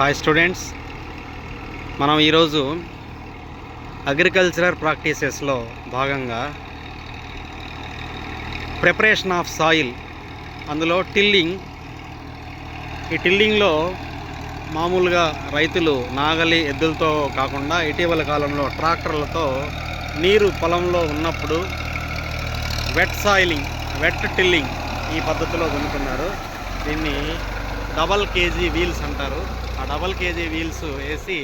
Hi students, మనం ఈరోజు agricultural ప్రాక్టీసెస్లో భాగంగా ప్రిపరేషన్ ఆఫ్ సాయిల్, అందులో టిల్లింగ్. ఈ టిల్లింగ్లో మామూలుగా రైతులు నాగలి ఎద్దులతో కాకుండా ఇటీవల కాలంలో ట్రాక్టర్లతో నీరు పొలంలో ఉన్నప్పుడు వెట్ సాయిలింగ్, వెట్ టిల్లింగ్ ఈ పద్ధతిలో దున్నుతున్నారు. దీన్ని డబల్ కేజీ వీల్స్ అంటారు. ఆ డబల్ కేజీ వీల్స్ వేసి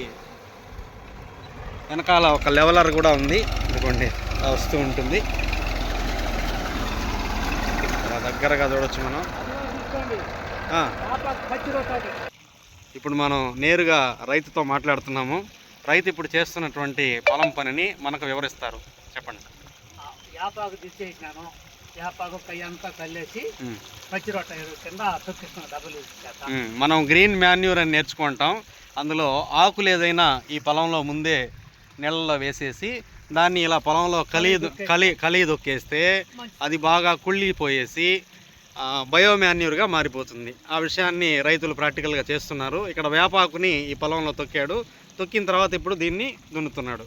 వెనకాల ఒక లెవెలర్ కూడా ఉంది, ఇదిగోండి వస్తూ ఉంటుంది. దగ్గరగా చూడొచ్చు మనం. ఇప్పుడు మనం నేరుగా రైతుతో మాట్లాడుతున్నాము. రైతు ఇప్పుడు చేస్తున్నటువంటి పొలం పనిని మనకు వివరిస్తారు. చెప్పండి. యాపాకు తీసేసినాను, యాపాకు కయ్యంతా కల్లేసి పచ్చి రొట్ట కింద తొక్కిస్తున్నాను డబుల్. మనం గ్రీన్ మాన్యూర్ అని నేర్చుకుంటాం. అందులో ఆకులు ఏదైనా ఈ పొలంలో ముందే నీళ్ళలో వేసేసి దాన్ని ఇలా పొలంలో కలి దొక్కేస్తే అది బాగా కుళ్ళిపోయేసి బయోమాన్యూర్గా మారిపోతుంది. ఆ విషయాన్ని రైతులు ప్రాక్టికల్గా చేస్తున్నారు. ఇక్కడ వేపాకుని ఈ పొలంలో తొక్కిన తర్వాత ఇప్పుడు దీన్ని దున్నుతున్నాడు.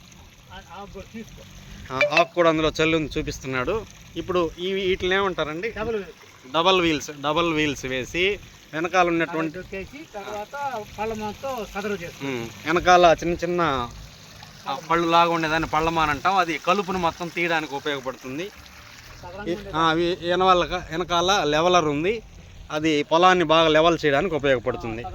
ఆకు కూడా అందులో చల్లుని చూపిస్తున్నాడు. ఇప్పుడు వీటిని ఏమంటారండి? డబల్ వీల్స్ వేసి వెనకాల ఉన్నటువంటి వెనకాల చిన్న చిన్న పళ్ళు లాగా ఉండేదాన్ని పళ్ళమాన్ అంటాం. అది కలుపును మొత్తం తీయడానికి ఉపయోగపడుతుంది. వెనకాల లెవెలర్ ఉంది, అది పొలాన్ని బాగా లెవెల్ చేయడానికి ఉపయోగపడుతుంది.